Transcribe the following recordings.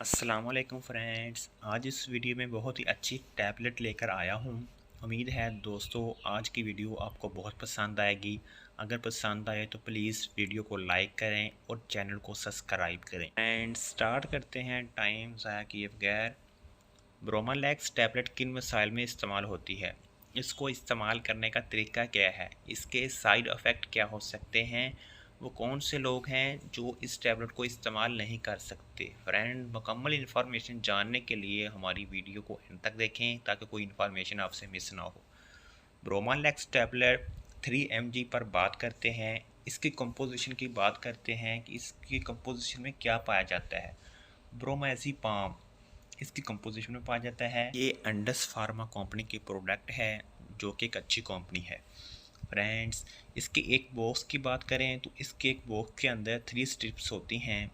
अस्सलाम वालेकुम फ्रेंड्स। आज इस वीडियो में बहुत ही अच्छी टैबलेट लेकर आया हूँ। उम्मीद है दोस्तों आज की वीडियो आपको बहुत पसंद आएगी। अगर पसंद आए तो प्लीज़ वीडियो को लाइक करें और चैनल को सब्सक्राइब करें। एंड स्टार्ट करते हैं टाइम ज़ाया किए बगैर। ब्रोमालैक्स टैबलेट किन मसाइल में इस्तेमाल होती है, इसको इस्तेमाल करने का तरीका क्या है, इसके साइड इफ़ेक्ट क्या हो सकते हैं, वो कौन से लोग हैं जो इस टैबलेट को इस्तेमाल नहीं कर सकते। फ्रेंड, मुकम्मल इन्फॉर्मेशन जानने के लिए हमारी वीडियो को एंड तक देखें ताकि कोई इन्फॉर्मेशन आपसे मिस ना हो। ब्रोमालैक्स टैबलेट 3 mg पर बात करते हैं। इसकी कंपोजिशन की बात करते हैं कि इसकी कंपोजिशन में क्या पाया जाता है। ब्रोमाज़ेपाम इसकी कंपोजिशन में पाया जाता है। ये अंडस फार्मा कंपनी की प्रोडक्ट है जो कि एक अच्छी कंपनी है। फ्रेंड्स, इसके एक बॉक्स की बात करें तो इसके एक बॉक्स के अंदर 3 स्ट्रिप्स होती हैं।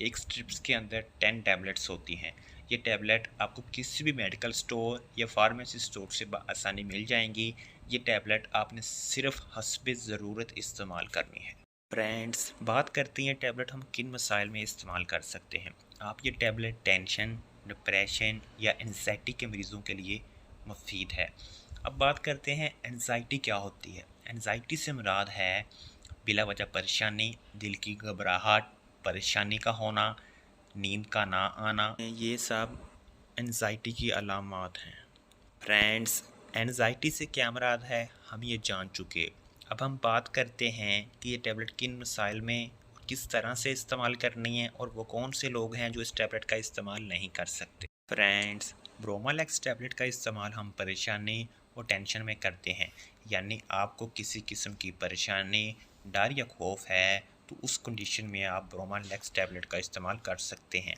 एक स्ट्रिप्स के अंदर 10 टैबलेट्स होती हैं। ये टैबलेट आपको किसी भी मेडिकल स्टोर या फार्मेसी स्टोर से आसानी मिल जाएंगी। ये टैबलेट आपने सिर्फ हस्बे ज़रूरत इस्तेमाल करनी है। फ्रेंड्स, बात करते हैं टैबलेट हम किन मसाइल में इस्तेमाल कर सकते हैं। आप ये टैबलेट टेंशन, डिप्रेशन या एंजाइटी के मरीज़ों के लिए मुफीद है। अब बात करते हैं एंजाइटी क्या होती है। एंजाइटी से मुराद है बिला वजह परेशानी, दिल की घबराहट, परेशानी का होना, नींद का ना आना, ये सब एंजाइटी की अलामात हैं। फ्रेंड्स, एंजाइटी से क्या मुराद है हम ये जान चुके। अब हम बात करते हैं कि ये टैबलेट किन मसाइल में किस तरह से इस्तेमाल करनी है और वो कौन से लोग हैं जो इस टैबलेट का इस्तेमाल नहीं कर सकते। फ्रेंड्स, ब्रोमालैक्स टैबलेट का इस्तेमाल हम परेशानी और टेंशन में करते हैं, यानी आपको किसी किस्म की परेशानी, डर या खौफ है तो उस कंडीशन में आप ब्रोमालैक्स टैबलेट का इस्तेमाल कर सकते हैं।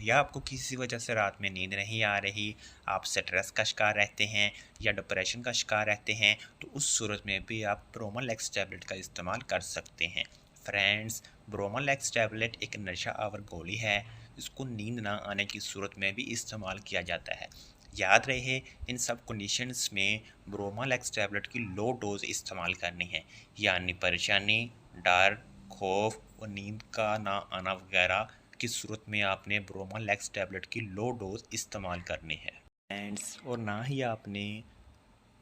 या आपको किसी वजह से रात में नींद नहीं आ रही, आप स्ट्रेस का शिकार रहते हैं या डिप्रेशन का शिकार रहते हैं, तो उस सूरत में भी आप ब्रोमालैक्स टैबलेट का इस्तेमाल कर सकते हैं। फ्रेंड्स, ब्रोमालैक्स टैबलेट एक नशा आवर गोली है। इसको नींद ना आने की सूरत में भी इस्तेमाल किया जाता है। याद रहे, इन सब कंडीशंस में ब्रोमालैक्स टैबलेट की लो डोज इस्तेमाल करनी है, यानी परेशानी, डर, खौफ और नींद का ना आना वगैरह की सूरत में आपने ब्रोमालैक्स टैबलेट की लो डोज इस्तेमाल करनी है। फ्रेंड्स, और ना ही आपने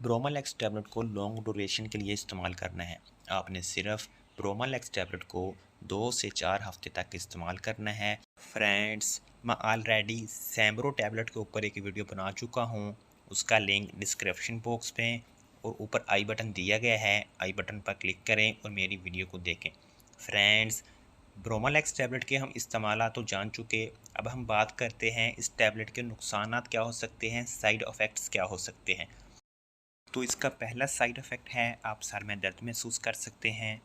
ब्रोमालैक्स टैबलेट को लॉन्ग ड्यूरेशन के लिए इस्तेमाल करना है। आपने सिर्फ ब्रोमालैक्स टैबलेट को 2 से 4 हफ्ते तक इस्तेमाल करना है। फ्रेंड्स, मैं ऑलरेडी सैम्ब्रो टैबलेट के ऊपर एक वीडियो बना चुका हूँ। उसका लिंक डिस्क्रिप्शन बॉक्स में और ऊपर आई बटन दिया गया है। आई बटन पर क्लिक करें और मेरी वीडियो को देखें। फ्रेंड्स, ब्रोमालैक्स टैबलेट के हम इस्तेमाल तो जान चुके। अब हम बात करते हैं इस टैबलेट के नुकसानात क्या हो सकते हैं, साइड इफ़ेक्ट्स क्या हो सकते हैं। तो इसका पहला साइड इफ़ेक्ट है आप सर में दर्द महसूस कर सकते हैं,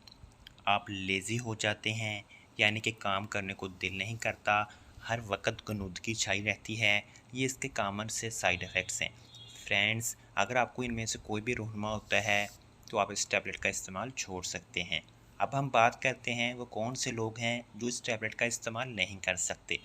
आप लेज़ी हो जाते हैं, यानी कि काम करने को दिल नहीं करता, हर वक्त गनुदगी छाई रहती है। ये इसके कॉमन से साइड इफ़ेक्ट्स हैं। फ्रेंड्स, अगर आपको इनमें से कोई भी रहनुमा होता है तो आप इस टैबलेट का इस्तेमाल छोड़ सकते हैं। अब हम बात करते हैं वो कौन से लोग हैं जो इस टैबलेट का इस्तेमाल नहीं कर सकते।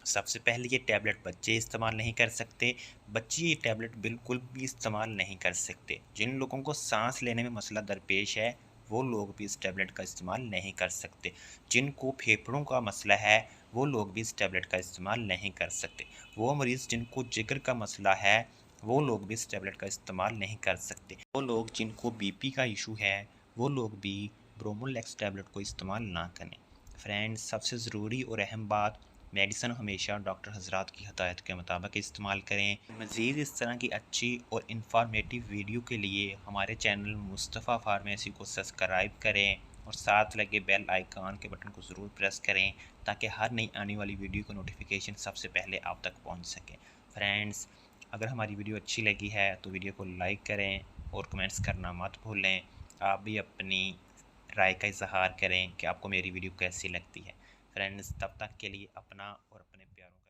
सबसे पहले ये टैबलेट बच्चे इस्तेमाल नहीं कर सकते। बच्चे ये टैबलेट बिल्कुल भी इस्तेमाल नहीं कर सकते। जिन लोगों को सांस लेने में मसला दरपेश है वो लोग भी इस टैबलेट का इस्तेमाल नहीं कर सकते। जिनको फेफड़ों का मसला है वो लोग भी इस टैबलेट का इस्तेमाल नहीं कर सकते। वो मरीज़ जिनको जिगर का मसला है वो लोग भी इस टैबलेट का इस्तेमाल नहीं कर सकते। वो लोग जिनको बीपी का इशू है वो लोग भी ब्रोमोलैक्स टैबलेट को इस्तेमाल ना करें। फ्रेंड्स, सबसे ज़रूरी और अहम बात, मेडिसिन हमेशा डॉक्टर हजरात की हदायत के मुताबिक इस्तेमाल करें। मज़ीद इस तरह की अच्छी और इन्फॉर्मेटिव वीडियो के लिए हमारे चैनल मुस्तफ़ा फार्मेसी को सब्सक्राइब करें और साथ लगे बेल आइकॉन के बटन को ज़रूर प्रेस करें ताकि हर नई आने वाली वीडियो की नोटिफिकेशन सबसे पहले आप तक पहुंच सके। फ्रेंड्स, अगर हमारी वीडियो अच्छी लगी है तो वीडियो को लाइक करें और कमेंट्स करना मत भूलें। आप भी अपनी राय का इजहार करें कि आपको मेरी वीडियो कैसी लगती है। फ्रेंड्स, तब तक के लिए अपना और अपने प्यारों का